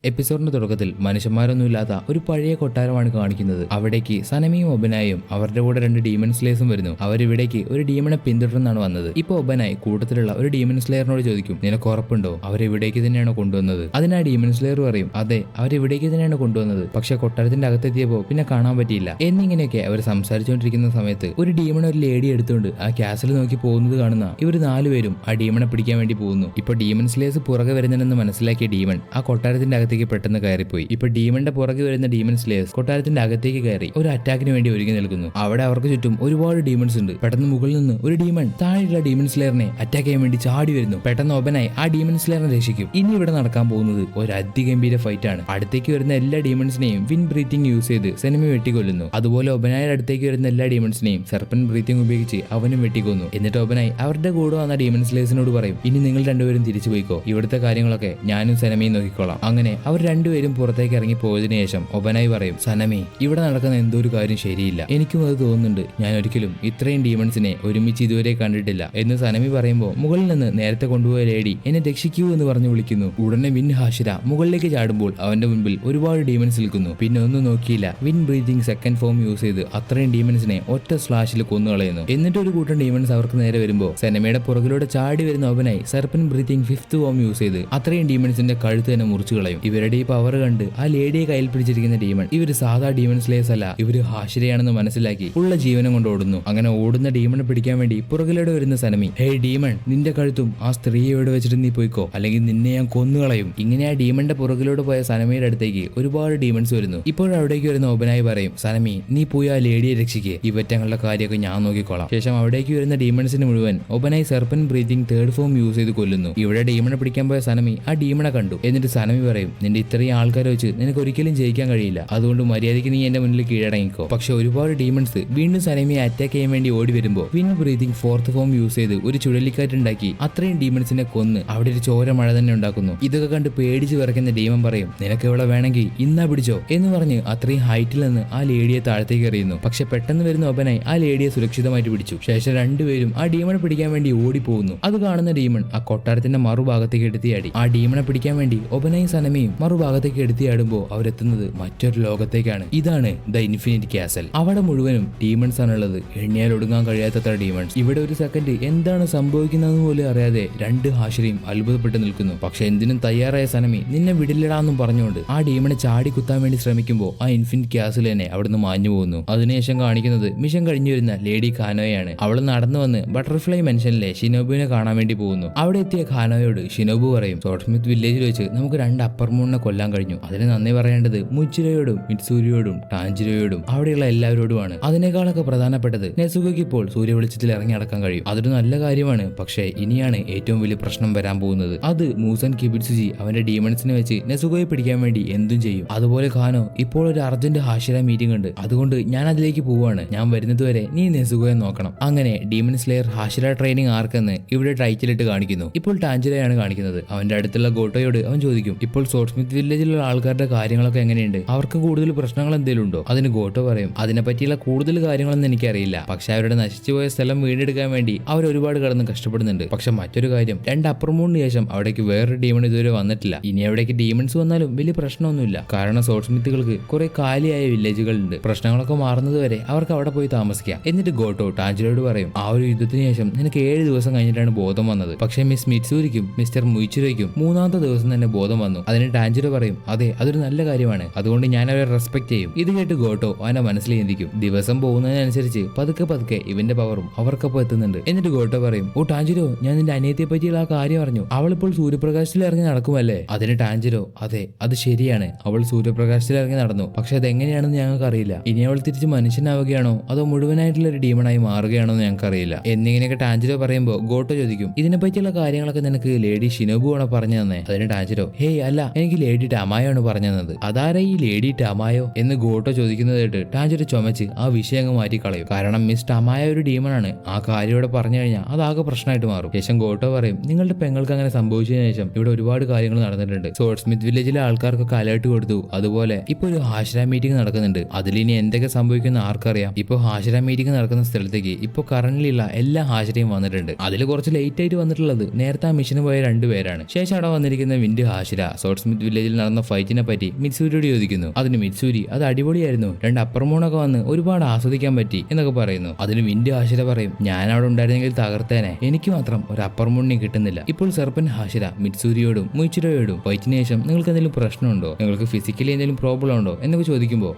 എപ്പിസോഡിന്റെ തുടക്കത്തിൽ മനുഷ്യന്മാരൊന്നുമില്ലാത്ത ഒരു പഴയ കൊട്ടാരമാണ് കാണിക്കുന്നത്. അവിടേക്ക് സനമിയും ഒബനായും അവരുടെ കൂടെ 2 ഡീമൺ സ്ലേയേഴ്സും വരുന്നു. അവരിവിടേക്ക് ഒരു ഡീമണെ പിന്തുടർന്നാണ് വന്നത്. ഇപ്പൊ ഒബനായി കൂട്ടത്തിലുള്ള ഒരു ഡീമൺ സ്ലേയറിനോട് ചോദിക്കും, നിനക്ക് ഉറപ്പുണ്ടോ അവരെവിടേക്ക് തന്നെയാണ് കൊണ്ടുവന്നത്? അതിനാ ഡീമൺ സ്ലേയർ പറയും, അതെ അവരെവിടേക്ക് തന്നെയാണ് കൊണ്ടുവന്നത്, പക്ഷെ കൊട്ടാരത്തിന്റെ അകത്തെത്തിയപ്പോ പിന്നെ കാണാൻ പറ്റിയില്ല എന്നിങ്ങനെയൊക്കെ അവർ സംസാരിച്ചുകൊണ്ടിരിക്കുന്ന സമയത്ത് ഒരു ഡീമൺ ഒരു ലേഡി എടുത്തുകൊണ്ട് ആ കാസിൽ നോക്കി പോകുന്നത് കാണുന്ന ഇവർ 4 പേരും ആ ഡീമണെ പിടിക്കാൻ വേണ്ടി പോകുന്നു. ഇപ്പൊ ഡീമൺ സ്ലേയേഴ്സ് പുറകെ വരുന്നതെന്ന് മനസ്സിലാക്കിയ ഡീമൺ ആ കൊട്ടാരത്തിന്റെ അകത്തേക്ക് പെട്ടെന്ന് കയറിപ്പോയി. ഇപ്പൊ ഡീമന്റെ പുറകെ വരുന്ന ഡീമൺ സ്ലേയേഴ്സ് കൊട്ടാരത്തിന്റെ അകത്തേക്ക് കയറി ഒരു അറ്റാക്കിന് വേണ്ടി ഒരുങ്ങി നിൽക്കുന്നു. അവിടെ അവർക്ക് ചുറ്റും ഒരുപാട് ഡീമൺസ് ഉണ്ട്. പെട്ടെന്ന് മുകളിൽ നിന്ന് ഒരു ഡീമൺ താഴെയുള്ള ഡീമൺ സ്ലേയറിനെ അറ്റാക്ക് ചെയ്യാൻ വേണ്ടി ചാടി വരുന്നു. പെട്ടെന്ന് ഒബനായി ആ ഡീമൺ സ്ലേയറിനെ രക്ഷിക്കും. ഇനി ഇവിടെ നടക്കാൻ പോകുന്നത് ഒരു അതിഗംഭീര ഫൈറ്റ് ആണ്. അടുത്തേക്ക് വരുന്ന എല്ലാ ഡീമൺസിനെയും വിൻ ബ്രീത്തിങ് യൂസ് ചെയ്ത് സെനമി വെട്ടിക്കൊല്ലുന്നു. അതുപോലെ ഒബനായുടെ അടുത്തേക്ക് വരുന്ന എല്ലാ ഡീമൺസിനെയും സെർപ്പൻ ബ്രീത്തിങ് ഉപയോഗിച്ച് അവനും വെട്ടിക്കൊന്നു. എന്നിട്ട് ഒബനായി അവരുടെ കൂടെ വന്ന ഡീമൺ സ്ലേയേഴ്സിനോട് പറയും, ഇനി നിങ്ങൾ രണ്ടുപേരും തിരിച്ചു പോയിക്കോ, ഇവിടുത്തെ കാര്യങ്ങളൊക്കെ ഞാനും സെനമിയും നോക്കിക്കോളാം. അങ്ങനെ അവർ രണ്ടുപേരും പുറത്തേക്ക് ഇറങ്ങി പോയതിനു ശേഷം ഒബനായി പറയും, സനമി ഇവിടെ നടക്കുന്ന എന്തോ ഒരു കാര്യം ശരിയില്ല, എനിക്കും അത് തോന്നുന്നുണ്ട്, ഞാൻ ഒരിക്കലും ഇത്രയും ഡീമൺസിനെ ഒരുമിച്ച് ഇതുവരെ കണ്ടിട്ടില്ല എന്ന് സനമി പറയുമ്പോൾ മുകളിൽ നിന്ന് നേരത്തെ കൊണ്ടുപോയ ലേഡി എന്നെ രക്ഷിക്കൂ എന്ന് പറഞ്ഞു വിളിക്കുന്നു. ഉടനെ വിൻ ഹാഷിര മുകളിലേക്ക് ചാടുമ്പോൾ അവന്റെ മുൻപിൽ ഒരുപാട് ഡീമൺസ് നിൽക്കുന്നു. പിന്നെ ഒന്നും നോക്കിയില്ല, win breathing second form use ചെയ്ത് അത്രയും ഡീമൺസിനെ ഒറ്റ സ്ലാഷിൽ കൊന്നുകളയുന്നു. എന്നിട്ട് ഒരു കൂട്ടം ഡീമൺസ് അവർക്ക് നേരെ വരുമ്പോൾ സെനമയുടെ പുറകിലൂടെ ചാടി വരുന്ന Obanai serpent breathing 5th form use ചെയ്ത് അത്രയും ഡീമൺസിന്റെ കഴുത്ത് തന്നെ മുറിച്ചു കളയും. ഇവരുടെ ഈ പവർ കണ്ട് ആ ലേഡിയെ കയ്യിൽ പിടിച്ചിരിക്കുന്ന ഡീമൺ ഇവര് സാധാ ഡീമൺ സ്ലേയേഴ്സ് അല്ല, ഇവര് ഹാഷിരയാണെന്ന് മനസ്സിലാക്കി ഉള്ള ജീവനം കൊണ്ട് ഓടുന്നു. അങ്ങനെ ഓടുന്ന ഡീമണെ പിടിക്കാൻ വേണ്ടി പുറകിലൂടെ വരുന്ന സനമി, ഹേയ് ഡീമൺ, നിന്റെ കഴുത്തും ആ സ്ത്രീയെ ഇവിടെ വെച്ചിട്ട് നീ പോയിക്കോ, അല്ലെങ്കിൽ നിന്നെ ഞാൻ കൊന്നുകളയും. ഇങ്ങനെ ആ ഡീമന്റെ പുറകിലൂടെ പോയ സനമിയുടെ അടുത്തേക്ക് ഒരുപാട് ഡീമൺസ് വരുന്നു. ഇപ്പോഴവിടേക്ക് വരുന്ന ഒബനായി പറയും, സനമി നീ പോയി ആ ലേഡിയെ രക്ഷിക്കുക, ഈ വെറ്റങ്ങളുടെ കാര്യമൊക്കെ ഞാൻ നോക്കിക്കോളാം. ശേഷം അവിടേക്ക് വരുന്ന ഡീമൺസിന് മുഴുവൻ Obanai serpent breathing 3rd form use ചെയ്ത് കൊല്ലുന്നു. ഇവിടെ ഡീമണെ പിടിക്കാൻ പോയ സനമി ആ ഡീമണെ കണ്ടു. എന്നിട്ട് സനമി പറയും, നിന്റെ ഇത്രയും ആൾക്കാരെ വെച്ച് നിനക്ക് ഒരിക്കലും ജയിക്കാൻ കഴിയില്ല, അതുകൊണ്ട് മര്യാദയ്ക്ക് നീ എന്റെ മുന്നിൽ കീഴടങ്ങിക്കോ. പക്ഷെ ഒരുപാട് ഡീമൺസ് വീണ്ടും സനമിയെ അറ്റാക്ക് ചെയ്യാൻ വേണ്ടി ഓടി വരുമ്പോൾ win breathing 4th form use ചെയ്ത് ഒരു ചുഴലിക്കാറ്റുണ്ടാക്കി അത്രയും ഡീമൺസിനെ കൊന്ന് അവിടെ ഒരു ചോര മഴ തന്നെ ഉണ്ടാക്കുന്നു. ഇതൊക്കെ കണ്ട് പേടിച്ച് വിറയ്ക്കുന്ന ഡീമൺ പറയും, നിനക്ക് ഇവിടെ വേണമെങ്കിൽ ഇന്നാ പിടിച്ചോ എന്ന് പറഞ്ഞ് അത്രയും ഹൈറ്റിൽ നിന്ന് ആ ലേഡിയെ താഴത്തേക്ക് എറിയുന്നു. പക്ഷെ പെട്ടെന്ന് വരുന്ന ഒബനായി ആ ലേഡിയെ സുരക്ഷിതമായിട്ട് പിടിച്ചു. ശേഷം രണ്ടുപേരും ആ ഡീമണെ പിടിക്കാൻ വേണ്ടി ഓടിപ്പോകുന്നു. അത് കാണുന്ന ഡീമൺ ആ കൊട്ടാരത്തിന്റെ മറുഭാഗത്തേക്ക് എടുത്തിയാടി. ആ ഡീമണെ പിടിക്കാൻ വേണ്ടി ഒബനായും സനമിയും മറുഭാഗത്തേക്ക് എടുത്തിയാടുമ്പോൾ അവരെത്തുന്നത് മറ്റൊരു ലോകത്തേക്കാണ്. ഇതാണ് ദ ഇൻഫിനിറ്റ് കാസൽ. അവിടെ മുഴുവനും ഡീമൺസ് ആണുള്ളത്, എണ്ണിയാൽ ഒടുങ്ങാൻ കഴിയാത്തത്ര ഡീമൺസ്. ഇവിടെ ഒരു സെക്കൻഡ് എന്താണ് സംഭവിക്കുന്നതെന്ന് പോലും അറിയാതെ 2 ഹാഷിരയും അത്ഭുതപ്പെട്ട് നിൽക്കുന്നു. പക്ഷെ എന്തിനും തയ്യാറായ സനമി നിന്നെ വിടില്ലടാന്നും പറഞ്ഞുകൊണ്ട് ആ ഡീമണെ ചാടി കുത്താൻ വേണ്ടി ശ്രമിക്കുമ്പോൾ ആ ഇൻഫിനിറ്റ് കാസൽ തന്നെ അവിടുന്ന് മാഞ്ഞു പോകുന്നു. അതിനുശേഷം കാണിക്കുന്നത് മിഷൻ കഴിഞ്ഞു വരുന്ന ലേഡി ഖാനോയാണ്. അവൾ നടന്നു വന്ന് ബട്ടർഫ്ലൈ മെൻഷനിലെ ഷിനോബുവിനെ കാണാൻ വേണ്ടി പോകുന്നു. അവിടെ എത്തിയ ഖാനോയോട് ഷിനോബു പറയും, സോൾസ്മിത്ത് വില്ലേജിൽ വെച്ച് നമുക്ക് 2 അപ്പർ മൂണിനെ കൊല്ലാൻ കഴിഞ്ഞു. അതിന് നന്ദി പറയേണ്ടത് മുച്ചിരോയോടും മിറ്റ്സൂരിയോടും ടാൻജിരോയോടും അവിടെയുള്ള എല്ലാവരോടുമാണ്. അതിനേക്കാളൊക്കെ പ്രധാനപ്പെട്ടത് നെസുഗോയ്ക്ക് ഇപ്പോൾ സൂര്യവെളിച്ചത്തിൽ ഇറങ്ങി നടക്കാൻ കഴിയും. അതൊരു നല്ല കാര്യമാണ്. പക്ഷേ ഇനിയാണ് ഏറ്റവും വലിയ പ്രശ്നം വരാൻ പോകുന്നത്. അത് മൂസൻ കിബിറ്റ്സുജി അവന്റെ ഡീമൺസിനെ വെച്ച് നെസുഗോയെ പിടിക്കാൻ വേണ്ടി എന്തും ചെയ്യും. അതുപോലെ ഖാനോ ഇപ്പോൾ ഒരു അർജന്റ് ഹാഷിര മീറ്റിംഗ് ഉണ്ട്, അതുകൊണ്ട് ഞാൻ അതിലേക്ക് പോവാണ്, ഞാൻ വരുന്നത് വരെ നീ നെസുഗോയെ നോക്കണം. അങ്ങനെ ഡീമൺ സ്ലെയർ ഹാഷിര ട്രെയിനിങ് ആർക്കെന്ന് ഇവിടെ ടൈറ്റിലിട്ട് കാണിക്കുന്നു. ഇപ്പോൾ ടാൻജിരയാണ് കാണിക്കുന്നത്. അവന്റെ അടുത്തുള്ള ഗോട്ടോയോട് അവൻ ചോദിക്കും, ഇപ്പോൾ സോൾസ്മിത്ത് വില്ലേജിലുള്ള ആൾക്കാരുടെ കാര്യങ്ങളൊക്കെ എങ്ങനെയുണ്ട്, അവർക്ക് കൂടുതൽ പ്രശ്നങ്ങൾ എന്തെങ്കിലും ഉണ്ടോ? അതിന് ഗോട്ടോ പറയും, അതിനെപ്പറ്റിയുള്ള കൂടുതൽ കാര്യങ്ങളൊന്നും എനിക്കറിയില്ല, പക്ഷെ അവരുടെ നശിച്ചുപോയ സ്ഥലം വീണ്ടെടുക്കാൻ വേണ്ടി അവർ ഒരുപാട് കടന്ന് കഷ്ടപ്പെടുന്നുണ്ട്. പക്ഷെ മറ്റൊരു കാര്യം, 2 അപ്പർ മൂണിന് ശേഷം അവിടേക്ക് വേറൊരു ഡീമൺ ഇതുവരെ വന്നിട്ടില്ല. ഇനി അവിടേക്ക് ഡീമൺസ് വന്നാലും വലിയ പ്രശ്നമൊന്നുമില്ല, കാരണം സോൾസ്മിത്തുകൾക്ക് കുറെ കാലിയായ വില്ലേജുകളുണ്ട്. പ്രശ്നങ്ങളൊക്കെ മാറുന്നത് വരെ അവർക്ക് അവിടെ പോയി താമസിക്കാം. എന്നിട്ട് ഗോട്ടോ ടാൻജിരോയോട് പറയും, ആ ഒരു യുദ്ധത്തിന് ശേഷം നിനക്ക് 7 ദിവസം കഴിഞ്ഞിട്ടാണ് ബോധം വന്നത്, പക്ഷേ മിസ് മിറ്റ്സൂരിക്കും മിസ്റ്റർ മുയിച്ചിരോയ്ക്കും 3ാമത്തെ ദിവസം തന്നെ ബോധം വന്നു. അതിന് ടാൻജിരോ പറയും, അതെ അതൊരു നല്ല കാര്യമാണ്, അതുകൊണ്ട് ഞാൻ അവരെ റെസ്പെക്ട് ചെയ്യും. ഇത് കേട്ട് ഗോട്ടോ അവന്റെ മനസ്സിൽ ചിന്തിക്കും, ദിവസം പോകുന്നതിനനുസരിച്ച് പതുക്കെ പതുക്കെ ഇവന്റെ പവറും അവർക്കൊപ്പം എത്തുന്നുണ്ട്. എന്നിട്ട് ഗോട്ടോ പറയും, ഓ ടാൻജിരോ, ഞാൻ നിന്റെ അനിയത്തെ പറ്റിയുള്ള ആ കാര്യം അറിഞ്ഞു, അവളിപ്പോൾ സൂര്യപ്രകാശത്തിൽ ഇറങ്ങി നടക്കുമല്ലേ? അതിന് ടാൻജിരോ, അതെ അത് ശരിയാണ്, അവൾ സൂര്യപ്രകാശത്തിൽ ഇറങ്ങി നടന്നു, പക്ഷെ അതെങ്ങനെയാണെന്ന് ഞങ്ങൾക്ക് അറിയില്ല. ഇനി അവൾ തിരിച്ച് മനുഷ്യനാവുകയാണോ അതോ മുഴുവനായിട്ടുള്ള ഒരു ഡീമണായി മാറുകയാണോ എന്ന് ഞങ്ങൾക്ക് അറിയില്ല. എന്നിങ്ങനെയൊക്കെ ടാൻജിരോ പറയുമ്പോൾ ഗോട്ടോ ചോദിക്കും, ഇതിനെ പറ്റിയുള്ള കാര്യങ്ങളൊക്കെ നിനക്ക് ലേഡി ഷിനോബു ആണോ പറഞ്ഞു തന്നെ? അതിന് ടാൻജിരോ, ഹേയ് അല്ല, എനിക്ക് ലേഡി ടാമായോ ആണ് പറഞ്ഞു തന്നത്. അതാരാ ഈ ലേഡി ടാമായോ എന്ന് ഗോട്ടോ ചോദിക്കുന്നതായിട്ട് ടാൻജിരോ ചുമച്ച് ആ വിഷയം അങ്ങ് മാറ്റിക്കളയും. കാരണം മിസ് ടാമായ ഒരു ഡീമണാണ്, ആ കാര്യം ഇവിടെ പറഞ്ഞു കഴിഞ്ഞാൽ അതാകെ പ്രശ്നമായിട്ട് മാറും. ശേഷം ഗോട്ടോ പറയും, നിങ്ങളുടെ പെങ്ങൾക്ക് അങ്ങനെ സംഭവിച്ചതിന് ശേഷം ഇവിടെ ഒരുപാട് കാര്യങ്ങൾ നടന്നിട്ടുണ്ട്. സോൾസ്മിത്ത് വില്ലേജിലെ ആൾക്കാർക്കൊക്കെ അലേർട്ട് കൊടുത്തു. അതുപോലെ ഇപ്പൊ ഒരു ഹാഷിര മീറ്റിംഗ് നടക്കുന്നുണ്ട്, അതിലിനി എന്തൊക്കെ സംഭവിക്കുന്ന ആർക്കറിയാം. ഇപ്പൊ ഹാഷിര മീറ്റിംഗ് നടക്കുന്ന സ്ഥലത്തേക്ക് ഇപ്പൊ കറന്റിലുള്ള എല്ലാ ഹാഷിരയും വന്നിട്ടുണ്ട്. അതിൽ കുറച്ച് ലേറ്റ് ആയിട്ട് വന്നിട്ടുള്ളത് നേരത്തെ ആ മിഷന് പോയ 2 പേരാണ്. ശേഷം അവിടെ വന്നിരിക്കുന്ന വിൻഡ് ഹാഷിര, സോൾസ്മിത്ത് സ്മിത്ത് വില്ലേജിൽ നടന്ന ഫൈറ്റിനെ പറ്റി മിറ്റ്സൂരിയോട് ചോദിക്കുന്നു. അതിന് മിറ്റ്സൂരി അത് അടിപൊളിയായിരുന്നു, 2 അപ്പർ മൂണൊക്കെ വന്ന് ഒരുപാട് ആസ്വദിക്കാൻ പറ്റി എന്നൊക്കെ പറയുന്നു. അതിന് വിൻഡ് ഹാഷിര പറയും, ഞാൻ അവിടെ ഉണ്ടായിരുന്നെങ്കിൽ തകർത്തേനെ, എനിക്ക് മാത്രം ഒരു അപ്പർ മൂണിനെ കിട്ടുന്നില്ല. ഇപ്പോൾ സെർപ്പന്റ് ഹാഷിര മിറ്റ്സൂരിയോടും മുയിച്ചിറോയോടും ഫൈറ്റിന് ശേഷം നിങ്ങൾക്ക് എന്തെങ്കിലും പ്രശ്നമുണ്ടോ, നിങ്ങൾക്ക് ഫിസിക്കലി എന്തെങ്കിലും പ്രോബ്ലം ഉണ്ടോ എന്നൊക്കെ ചോദിക്കുമ്പോൾ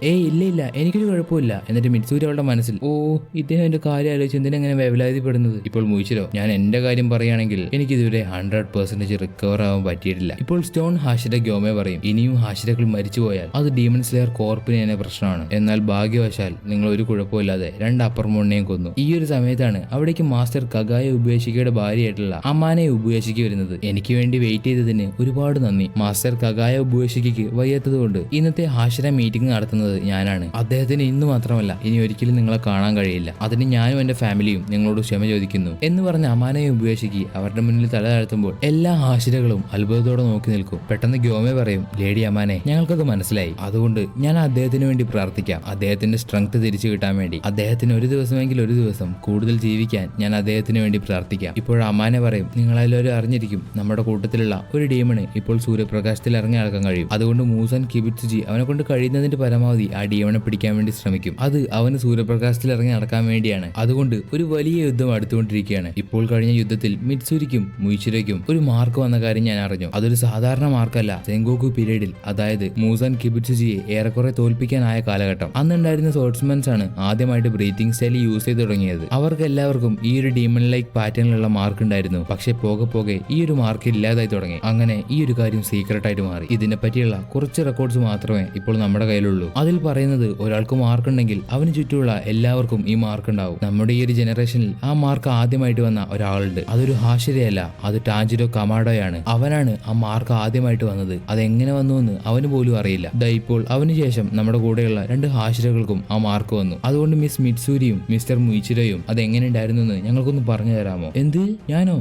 ഇല്ല എനിക്കൊരു കുഴപ്പമില്ല. എന്നിട്ട് മിറ്റ്സൂരി അവളുടെ മനസ്സിൽ ഇദ്ദേഹം എന്റെ കാര്യം ആലോചിച്ച് എന്തിനെങ്ങനെ വേവലാതിപ്പെടുന്നത്. ഇപ്പോൾ മുയിച്ചിരോ, ഞാൻ എന്റെ കാര്യം പറയുകയാണെങ്കിൽ എനിക്ക് ഇതുവരെ 100% റിക്കവർ ആവാൻ പറ്റിയിട്ടില്ല. ഇപ്പോൾ സ്റ്റോൺ ഹാഷിര ഗ്യോമെ പറയും, ഇനിയും ഹാഷിരകൾ മരിച്ചു പോയാൽ അത് ഡീമൺ സ്ലെയർ കോർപ്പിന് തന്നെ പ്രശ്നമാണ്. എന്നാൽ ഭാഗ്യവശാൽ നിങ്ങൾ ഒരു കുഴപ്പമില്ലാതെ 2 അപ്പർ മൂണിനെയും കൊന്നു. ഈ ഒരു സമയത്താണ് അവിടേക്ക് മാസ്റ്റർ കഗായ ഉബുയാഷിക്കയുടെ ഭാര്യയായിട്ടുള്ള അമാനെ ഉബുയാഷിക്ക് വരുന്നത്. എനിക്ക് വേണ്ടി വെയിറ്റ് ചെയ്തതിന് ഒരുപാട് നന്ദി. മാസ്റ്റർ കഗായ ഉബുയാഷിക്ക് വയ്യാത്തതുകൊണ്ട് ഇന്നത്തെ ഹാഷിര മീറ്റിംഗ് നടത്തുന്നത് ഞാനാണ്. അദ്ദേഹത്തിന് ഇന്ന് മാത്രമല്ല ഇനി ഒരിക്കലും നിങ്ങളെ കാണാൻ കഴിയില്ല. അതിന് ഞാനും എന്റെ ഫാമിലിയും നിങ്ങളോട് ക്ഷമ ചോദിക്കുന്നു എന്ന് പറഞ്ഞ അമാനെ ഉബുയാഷിക്ക് അവരുടെ മുന്നിൽ തല താഴ്ത്തുമ്പോൾ എല്ലാ ഹാഷിരകളും അത്ഭുതത്തോടെ നോക്കി നിൽക്കും. പെട്ടെന്ന് ഗ്യോമെ പറയും, ലേഡി അമാനെ, ഞങ്ങൾക്കത് മനസ്സിലായി. അതുകൊണ്ട് ഞാൻ അദ്ദേഹത്തിന് വേണ്ടി പ്രാർത്ഥിക്കാം, അദ്ദേഹത്തിന്റെ സ്ട്രെങ്ത് തിരിച്ചു കിട്ടാൻ വേണ്ടി. അദ്ദേഹത്തിന് ഒരു ദിവസം കൂടുതൽ ജീവിക്കാൻ ഞാൻ അദ്ദേഹത്തിന് വേണ്ടി പ്രാർത്ഥിക്കാം. ഇപ്പോൾ അമാനെ പറയും, നിങ്ങളെല്ലാവരും അറിഞ്ഞിരിക്കും, നമ്മുടെ കൂട്ടത്തിലുള്ള ഒരു ഡീമണ് ഇപ്പോൾ സൂര്യപ്രകാശത്തിൽ ഇറങ്ങി നടക്കാൻ കഴിയും. അതുകൊണ്ട് മൂസൻ കിബിറ്റ്സുജി അവനെ കൊണ്ട് കഴിയുന്നതിന്റെ പരമാവധി ആ ഡീമണെ പിടിക്കാൻ വേണ്ടി ശ്രമിക്കും. അത് അവന് സൂര്യപ്രകാശത്തിൽ ഇറങ്ങി നടക്കാൻ വേണ്ടിയാണ്. അതുകൊണ്ട് ഒരു വലിയ യുദ്ധം അടുത്തുകൊണ്ടിരിക്കുകയാണ്. ഇപ്പോൾ കഴിഞ്ഞ യുദ്ധത്തിൽ മിറ്റ്സൂരിക്കും മുയിച്ചിരോയ്ക്കും ഒരു മാർക്ക് വന്ന കാര്യം ഞാൻ അറിഞ്ഞു. അതൊരു സാധാരണ മാർക്കല്ല. സെങ്കോക്കു പീരീഡിൽ, അതായത് മൂസൻ കിബിറ്റ്സുജിയെ ഏറെക്കുറെ തോൽപ്പിക്കാനായ കാലഘട്ടം, അന്നുണ്ടായിരുന്ന സോർട്സ്മെൻസ് ആണ് ആദ്യമായിട്ട് ബ്രീത്തിങ് സ്റ്റൈൽ യൂസ് ചെയ്ത് തുടങ്ങിയത്. അവർക്ക് എല്ലാവർക്കും ഈ ഒരു ഡീമൺ ലൈക്ക് പാറ്റേണിലുള്ള മാർക്ക് ഉണ്ടായിരുന്നു. പക്ഷെ പോകെ ഈ ഒരു മാർക്ക് ഇല്ലാതായി തുടങ്ങി. അങ്ങനെ ഈ ഒരു കാര്യം സീക്രട്ട് ആയിട്ട് മാറി. ഇതിനെ പറ്റിയുള്ള കുറച്ച് റെക്കോർഡ്സ് മാത്രമേ ഇപ്പോൾ നമ്മുടെ കയ്യിലുള്ളൂ. അതിൽ പറയുന്നത് ഒരാൾക്ക് മാർക്ക് ഉണ്ടെങ്കിൽ അവന് ചുറ്റുമുള്ള എല്ലാവർക്കും ഈ മാർക്ക് ഉണ്ടാവും. നമ്മുടെ ഈ ഒരു ജനറേഷനിൽ ആ മാർക്ക് ആദ്യമായിട്ട് വന്ന ഒരാളുണ്ട്. അതൊരു ഹാഷിരയല്ല, അത് ടാജിരോ കമാഡോയാണ്. അവനാണ് ആ മാർക്ക് ആദ്യമായിട്ട് വന്നത്. അതെങ്ങനെ വന്നു എന്ന് അവന് പോലും അറിയില്ല. ഇപ്പോൾ അവന് ശേഷം നമ്മുടെ കൂടെയുള്ള 2 ഹാഷിരകൾക്കും ആ മാർക്ക് വന്നു. അതുകൊണ്ട് മിസ് മിറ്റ്സൂരിയും മിസ്റ്റർ മുയിച്ചിരോയും അതെങ്ങനെ ഉണ്ടായിരുന്നു എന്ന് ഞങ്ങൾക്കൊന്ന് പറഞ്ഞു തരാമോ? എന്ത്, ഞാനോ?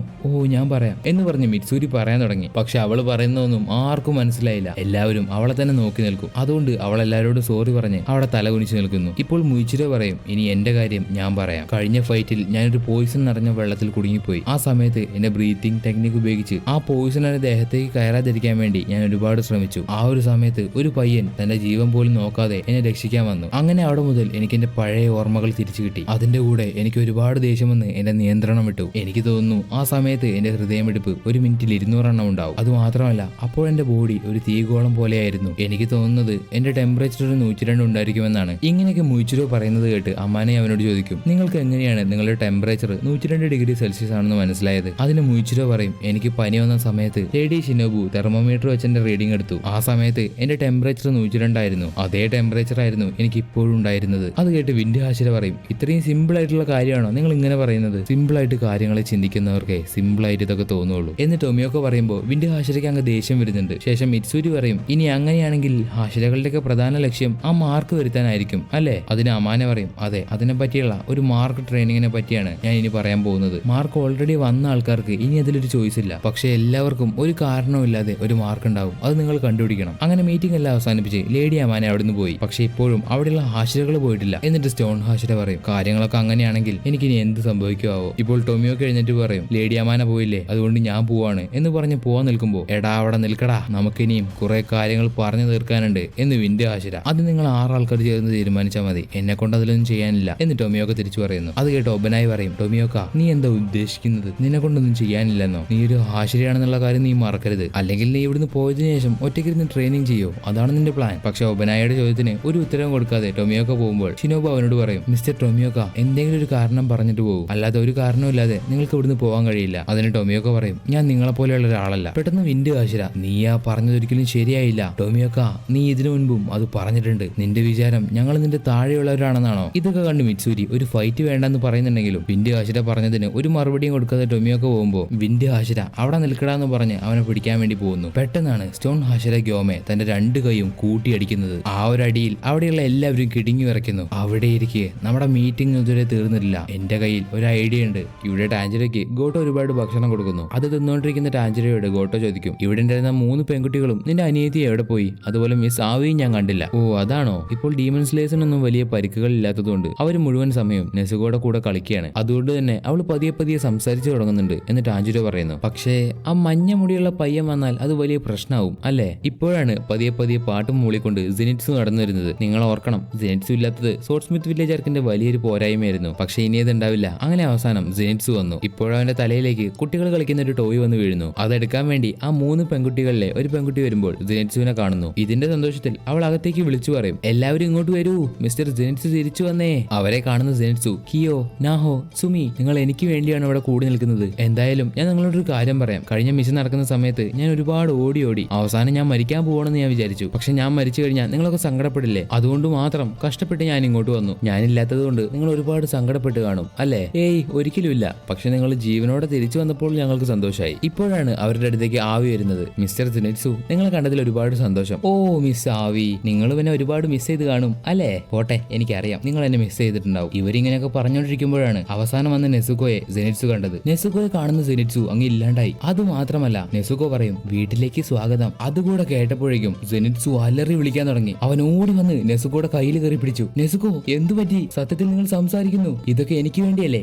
ഞാൻ പറയാം എന്ന് പറഞ്ഞ് മിറ്റ്സൂരി പറയാൻ തുടങ്ങി. പക്ഷെ അവള് പറയുന്നതൊന്നും ആർക്കും മനസ്സിലായില്ല. എല്ലാവരും അവളെ തന്നെ നോക്കി നിൽക്കും. അതുകൊണ്ട് അവൾ എല്ലാവരോടും സോറി പറഞ്ഞ് അവിടെ തല കുനിച്ച് നിൽക്കുന്നു. ഇപ്പോൾ മുയിച്ചിരോ പറയും, ഇനി എന്റെ കാര്യം ഞാൻ പറയാം. കഴിഞ്ഞ ഫൈറ്റിൽ ഞാനൊരു പോയിസൺ നിറഞ്ഞ വെള്ളത്തിൽ കുടുങ്ങിപ്പോയി. ആ സമയത്ത് എന്റെ ബ്രീത്തിങ് ടെക്നിക് ഉപയോഗിച്ച് ആ പോയിസൺ എന്റെ ദേഹത്തേക്ക് കയറാതിരിക്കാൻ വേണ്ടി ഞാൻ ഒരുപാട് ശ്രമിച്ചു. ആ ഒരു സമയത്ത് ഒരു പയ്യൻ തന്റെ ജീവൻ പോലും നോക്കാതെ എന്നെ രക്ഷിക്കാൻ വന്നു. അങ്ങനെ അവിടെ മുതൽ എനിക്ക് എന്റെ പഴയ ഓർമ്മകൾ തിരിച്ചു കിട്ടി. അതിന്റെ കൂടെ എനിക്ക് ഒരുപാട് ദേഷ്യം വന്ന് എന്റെ നിയന്ത്രണം വിട്ടു. എനിക്ക് തോന്നുന്നു ആ സമയത്ത് എന്റെ ഹൃദയമിടിപ്പ് 1 മിനിറ്റിൽ 200 എണ്ണം ഉണ്ടാവും. അത് മാത്രമല്ല അപ്പോൾ എന്റെ ബോഡി ഒരു തീഗോളം പോലെയായിരുന്നു. എനിക്ക് തോന്നുന്നത് എന്റെ ടെമ്പറേച്ചർ 102 ഉണ്ടായിരിക്കുമെന്നാണ്. ഇങ്ങനെയൊക്കെ മുയിച്ചിരോ പറയുന്നത് കേട്ട് അമ്മാനെ അവനോട് ചോദിക്കും, നിങ്ങൾക്ക് എങ്ങനെയാണ് നിങ്ങളുടെ ടെമ്പറേച്ചർ 102 ഡിഗ്രി സെൽഷ്യസ് ആണെന്ന് മനസ്സിലായത്? അതിന് മുയിച്ചിരോ പറയും, എനിക്ക് പനി വന്ന സമയത്ത് ലേഡി ഷിനോബു തെർമോമീറ്റർ വെച്ച് എന്റെ റീഡിംഗ് എടുത്തു. ആ സമയത്ത് എന്റെ ടെമ്പറേച്ചർ 102 ആയിരുന്നു. അതേ ടെമ്പറേച്ചർ ആയിരുന്നു എനിക്ക് ഇപ്പോഴും ഉണ്ടായിരുന്നത്. അത് കേട്ട് വിൻഡ് ഹാഷിര പറയും, ഇത്രയും സിമ്പിൾ ആയിട്ടുള്ള കാര്യമാണോ നിങ്ങൾ ഇങ്ങനെ പറയുന്നത്? സിമ്പിൾ ആയിട്ട് കാര്യങ്ങളെ ചിന്തിക്കുന്നവർക്ക് സിമ്പിൾ ആയിട്ട് ഇതൊക്കെ തോന്നുള്ളൂ എന്ന് ടൊമിയോക്കോ പറയുമ്പോൾ വിൻഡ് ഹാഷിരയ്ക്ക് അങ്ങ് ദേഷ്യം വരുന്നുണ്ട്. ശേഷം മിറ്റ്സൂരി പറയും, ഇനി അങ്ങനെയാണെങ്കിൽ ഹാഷിരകളുടെയൊക്കെ പ്രധാന ലക്ഷ്യം ആ മാർക്ക് വരുത്താനായിരിക്കും അല്ലേ? അതിന് അമാനെ പറയും, അതെ, അതിനെ പറ്റിയുള്ള ഒരു മാർക്ക് ട്രെയിനിങ്ങിനെ പറ്റിയാണ് ഞാൻ ഇനി പറയാൻ പോകുന്നത്. മാർക്ക് ഓൾറെഡി വന്ന ആൾക്കാർക്ക് ഇനി അതിലൊരു ചോയ്സ് ഇല്ല. പക്ഷെ എല്ലാവർക്കും ഒരു കാരണവുമില്ലാതെ ഒരു മാർക്ക് ഉണ്ടാവും. അത് നിങ്ങൾ കണ്ടുപിടിക്കണം. അങ്ങനെ മീറ്റിംഗ് എല്ലാം അവസാനിപ്പിച്ച് ലേഡി അമാനെ അവിടുന്ന് പോയി. പക്ഷെ ഇപ്പോഴും അവിടെയുള്ള ഹാഷിരകൾ പോയിട്ടില്ല. എന്നിട്ട് സ്റ്റോൺ ഹാഷിര പറയും, കാര്യങ്ങളൊക്കെ അങ്ങനെയാണെങ്കിൽ എനിക്കിനി എന്ത് സംഭവിക്കുമോ? ഇപ്പോൾ ടൊമിയോക്ക് എഴുന്നേറ്റ് പറയും, ലേഡി അമാന പോയില്ലേ, അതുകൊണ്ട് ഞാൻ പോവാണ് എന്ന് പറഞ്ഞ് പോവാൻ നിൽക്കുമ്പോൾ, എടാ അവിടെ നിൽക്കടാ, നമുക്കിനിയും കുറെ കാര്യങ്ങൾ പറഞ്ഞു തീർക്കാനുണ്ട് എന്ന് വിൻഡ് ഹാഷിര. അത് നിങ്ങൾ 6 ആൾക്കാർ ചേർന്ന് തീരുമാനിച്ചാൽ മതി, എന്നെ കൊണ്ട് അതിലൊന്നും ചെയ്യാനില്ല എന്ന് ടൊമിയോക്ക തിരിച്ചു പറയുന്നു. അത് കേട്ട് ഒബനായി പറയും, ടൊമിയോക്ക നീ എന്താ ഉദ്ദേശിക്കുന്നത്? നിന്നെ കൊണ്ടൊന്നും ചെയ്യാനില്ലെന്നോ? നീ ഒരു ഹാഷിരയാണെന്നുള്ള കാര്യം നീ മറക്കരുത്. അല്ലെങ്കിൽ നീ ഇവിടുന്ന് പോയതിനു ശേഷം ഒറ്റയ്ക്കിരുന്ന് ട്രെയിനിങ് ചെയ്യോ? അതാണ് നിന്റെ പ്ലാൻ? പക്ഷെ ഒബനായുടെ ചോദ്യത്തിന് ഒരു ഉത്തരവും കൊടുക്കാതെ ടൊമിയോക്ക പോകുമ്പോൾ ഷിനോബു അവനോട് പറയും, മിസ്റ്റർ ടൊമിയോക്ക എന്തെങ്കിലും ഒരു കാരണം പറഞ്ഞിട്ട് പോകും, അല്ലാതെ ഒരു കാരണമില്ലാതെ നിങ്ങൾക്ക് ഇവിടുന്ന് പോകാൻ കഴിയില്ല. അതിന് ടൊമിയോക്ക പറയും, ഞാൻ നിങ്ങളെ പോലെയുള്ള ഒരാളല്ല. പെട്ടെന്ന് വിൻഡ് ഹാഷിര, നീ ആ പറഞ്ഞതൊരിക്കലും ശരിയായില്ല ടൊമിയോക്ക, നീ ഇതിനു മുൻപും അത് പറഞ്ഞിട്ടുണ്ട്. നിന്റെ വിചാരം ഞങ്ങൾ നിന്റെ താഴെയുള്ളവരാണെന്നാണോ? ഇതൊക്കെ കണ്ട് മിറ്റ്സൂരി ഒരു ഫൈറ്റ് വേണ്ടെന്ന് പറയുന്നുണ്ടെങ്കിലും വിൻഡ് ഹാഷിര പറഞ്ഞതിന് ഒരു മറുപടിയും കൊടുക്കാതെ ടൊമിയോക്ക പോകുമ്പോൾ വിൻഡ് ഹാഷിര അവിടെ നിൽക്കടാന്ന് പറഞ്ഞ് അവനെ പിടിക്കാൻ വേണ്ടി പോകുന്നു. പെട്ടെന്നാണ് സ്റ്റോൺ ഹാഷിര ഗ്യോമെ തന്റെ 2 കൈയും കൂട്ടിയടിക്കുന്നത്. ആ ഒരു അടിയിൽ അവിടെയുള്ള എല്ലാവരും കിടുങ്ങി വിറയ്ക്കുന്നു. അവിടെ ഇരിക്കെ നമ്മുടെ മീറ്റിംഗ് ഇതുവരെ തീർന്നിട്ടില്ല. എന്റെ കയ്യിൽ ഒരു ഐഡിയ ഉണ്ട്. ഇവിടെ ടാഞ്ചിരയ്ക്ക് ഗോട്ടോ ഒരുപാട് ഭക്ഷണം കൊടുക്കുന്നു. അത് തിന്നുകൊണ്ടിരിക്കുന്ന ടാഞ്ചിരയോട് ഗോട്ടോ ചോദിക്കും, ഇവിടെ ഉണ്ടായിരുന്ന 3 പെൺകുട്ടികളും നിന്റെ അനിയത്തി എവിടെ പോയി? അതുപോലെ മിസ് ആവിയും ഞാൻ കണ്ടില്ല. ഓ അതാണോ? ഇപ്പോൾ ഡീമൺ സ്ലേഴ്സിനൊന്നും വലിയ പരിക്കുകൾ ഇല്ലാത്തതുകൊണ്ട് അവർ മുഴുവൻ സമയം നെസുകോടെ കൂടെ കളിക്കുകയാണ്. അതുകൊണ്ട് തന്നെ അവൾ പതിയെ സംസാരിച്ചു തുടങ്ങുന്നുണ്ട് എന്ന് ടാഞ്ചിരോ പറയുന്നു. പക്ഷേ ആ മഞ്ഞ മുടിയുള്ള പയ്യൻ വന്നാൽ അത് വലിയ പ്രശ്നം പ്രശ്നമാവും അല്ലേ? ഇപ്പോഴാണ് പതിയെ പതിയെ പാട്ടും മൂളിക്കൊണ്ട് ജെനിറ്റ്സു നടന്നു വരുന്നത്. നിങ്ങൾ ഓർക്കണം, ജെനിറ്റ്സു ഇല്ലാത്തത് സോർട്ട് സ്മിത്ത് വില്ലേജ് ആർക്കിന്റെ വലിയൊരു പോരായ്മയായിരുന്നു. പക്ഷെ ഇനി അതുണ്ടാവില്ല. അങ്ങനെ അവസാനം ജെനിറ്റ്സു വന്നു. ഇപ്പോഴവന്റെ തലയിലേക്ക് കുട്ടികൾ കളിക്കുന്ന ഒരു ടോയ് വന്ന് വീഴുന്നു. അതെടുക്കാൻ വേണ്ടി ആ 3 പെൺകുട്ടികളിലെ ഒരു പെൺകുട്ടി വരുമ്പോൾ ജെനിറ്റ്സുവിനെ കാണുന്നു. ഇതിന്റെ സന്തോഷത്തിൽ അവൾ അകത്തേക്ക് വിളിച്ചു പറയും, എല്ലാവരും ഇങ്ങോട്ട് വരൂ, മിസ്റ്റർ ജെനിറ്റ്സു തിരിച്ചു വന്നേ. അവരെ കാണുന്ന ജെനിറ്റ്സു, കിയോ, നാഹോ, സുമി, നിങ്ങൾ എനിക്ക് വേണ്ടിയാണ് ഇവിടെ കൂടി നിൽക്കുന്നത്. എന്തായാലും ഞാൻ നിങ്ങളോടൊരു കാര്യം പറയാം. കഴിഞ്ഞ മിഷൻ നടക്കുന്ന സമയത്ത് ഞാൻ ഒരുപാട് ഓടി അവസാനം ഞാൻ മരിക്കാൻ പോകണമെന്ന് ഞാൻ വിചാരിച്ചു. പക്ഷെ ഞാൻ മരിച്ചു കഴിഞ്ഞാൽ നിങ്ങളൊക്കെ സങ്കടപ്പെടില്ലേ? അതുകൊണ്ട് മാത്രം കഷ്ടപ്പെട്ട് ഞാൻ ഇങ്ങോട്ട് വന്നു. ഞാനില്ലാത്തത് കൊണ്ട് നിങ്ങൾ ഒരുപാട് സങ്കടപ്പെട്ട് കാണും അല്ലേ? ഏയ്, ഒരിക്കലുമില്ല. പക്ഷെ നിങ്ങൾ ജീവനോടെ തിരിച്ചു വന്നപ്പോൾ ഞങ്ങൾക്ക് സന്തോഷമായി. ഇപ്പോഴാണ് അവരുടെ അടുത്തേക്ക് ആവി വരുന്നത്. മിസ്റ്റർ ജെനിറ്റ്സു, നിങ്ങളെ കണ്ടതിൽ ഒരുപാട് സന്തോഷം. ഓ മിസ് ആവി, നിങ്ങൾ പിന്നെ ഒരുപാട് മിസ് ചെയ്ത് കാണും അല്ലേ? പോട്ടെ, എനിക്കറിയാം നിങ്ങൾ എന്നെ മിസ് ചെയ്തിട്ടുണ്ടാവും. ഇവരിങ്ങനെയൊക്കെ പറഞ്ഞുകൊണ്ടിരിക്കുമ്പോഴാണ് അവസാനം വന്ന നെസുക്കോയെ ജെനിറ്റ്സു കണ്ടത്. നെസുക്കോയെ കാണുന്ന ജെനിറ്റ്സു അങ്ങ് ഇല്ലാണ്ടായി. അത് മാത്രമല്ല, നെസുക്കോ പറയും, വീട്ടിലേക്ക് സ്വാഗതം. അതുകൂടെ കേട്ടപ്പോഴേക്കും ജെനിറ്റ്സു അലറി വിളിക്കാൻ തുടങ്ങി. അവൻ ഓടി വന്ന് നെസുക്കോയുടെ കയ്യിൽ കയറി പിടിച്ചു. നെസുക്കോ, എന്തു പറ്റി? സത്യത്തിൽ നിങ്ങൾ സംസാരിക്കുന്നു? ഇതൊക്കെ എനിക്ക് വേണ്ടിയല്ലേ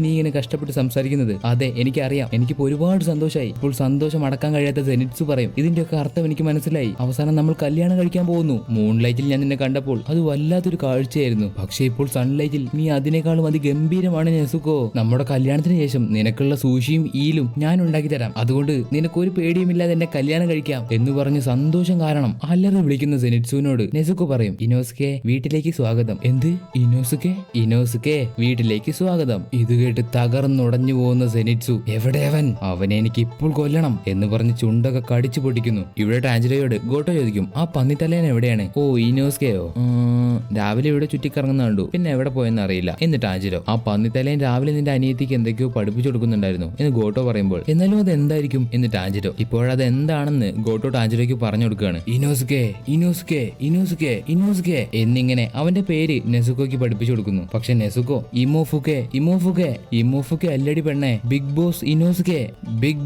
നീ ഇങ്ങനെ കഷ്ടപ്പെട്ട് സംസാരിക്കുന്നത്? അതെ, എനിക്കറിയാം. എനിക്കിപ്പോ ഒരുപാട് സന്തോഷമായി. ഇപ്പോൾ സന്തോഷം അടക്കാൻ കഴിയാത്ത ജെനിറ്റ്സു പറയും, ഇതിന്റെയൊക്കെ അർത്ഥം എനിക്ക് മനസ്സിലായി. അവസാനം നമ്മൾ കല്യാണം കഴിക്കാൻ പോകുന്നു. മൂൺലൈറ്റിൽ ഞാൻ നിന്നെ കണ്ടപ്പോൾ അത് വല്ലാത്തൊരു കാഴ്ചയായിരുന്നു. പക്ഷെ ഇപ്പോൾ സൺലൈറ്റിൽ നീ അതിനേക്കാളും അതിഗംഭീരമാണ് നെസുക്കോ. നമ്മുടെ കല്യാണത്തിന് ശേഷം നിനക്കുള്ള സൂഷിയും ഈലും ഞാൻ ഉണ്ടാക്കി തരാം. അതുകൊണ്ട് നിനക്കൊരു പേടിയുമില്ലാതെ എന്നെ കല്യാണം കഴിക്കാം എന്ന് പറഞ്ഞ് സന്തോഷം കാരണം അല്ലറി വിളിക്കുന്ന ജെനിറ്റ്സുവിനോട് നെസുക്കോ പറയും, ഇനോസുക്കെ, വീട്ടിലേക്ക് സ്വാഗതം. എന്ത്? ഇനോസുക്കെ വീട്ടിലേക്ക് സ്വാഗതം. ഇത് കേട്ട് തകർന്നുടഞ്ഞു പോകുന്ന ജെനിറ്റ്സു, എവിടെ അവനെ എനിക്ക് ഇപ്പോൾ കൊല്ലണം എന്ന് പറഞ്ഞ് ചുണ്ടൊക്കെ കടിച്ചു പൊട്ടിക്കുന്നു. ഇവിടെ ടാഞ്ചിരോയോട് ഗോട്ടോ ചോദിക്കും, ആ പന്നിത്തലേൻ എവിടെയാണ്? ഓ, ഇനോസുക്കെയോ? രാവിലെ ഇവിടെ ചുറ്റിക്കറങ്ങുന്ന കണ്ടു, പിന്നെ എവിടെ പോയെന്ന് അറിയില്ല. എന്നിട്ട് ടാഞ്ചിരോ, ആ പന്നിത്തലേൻ രാവിലെ നിന്റെ അനിയത്തിക്ക് എന്തൊക്കെയോ പഠിപ്പിച്ചു കൊടുക്കുന്നുണ്ടായിരുന്നു എന്ന് ഗോട്ടോ പറയുമ്പോൾ, എന്നാലും അത് എന്തായിരിക്കും എന്ന് ടാഞ്ചിരോ. ഇപ്പോഴത് എന്താണെന്ന് ഗോട്ടോ ടാഞ്ചിരോയ്ക്ക് പറഞ്ഞു കൊടുക്കുകയാണ്. ഇനോസുക്കെ എന്നിങ്ങനെ അവന്റെ പേര് നെസുക്കോയ്ക്ക് പഠിപ്പിച്ചു കൊടുക്കുന്നു. പക്ഷെ നെസുക്കോ, ഇമോഫുക്കെ അല്ലടി പെണ്ണെ, ബിഗ്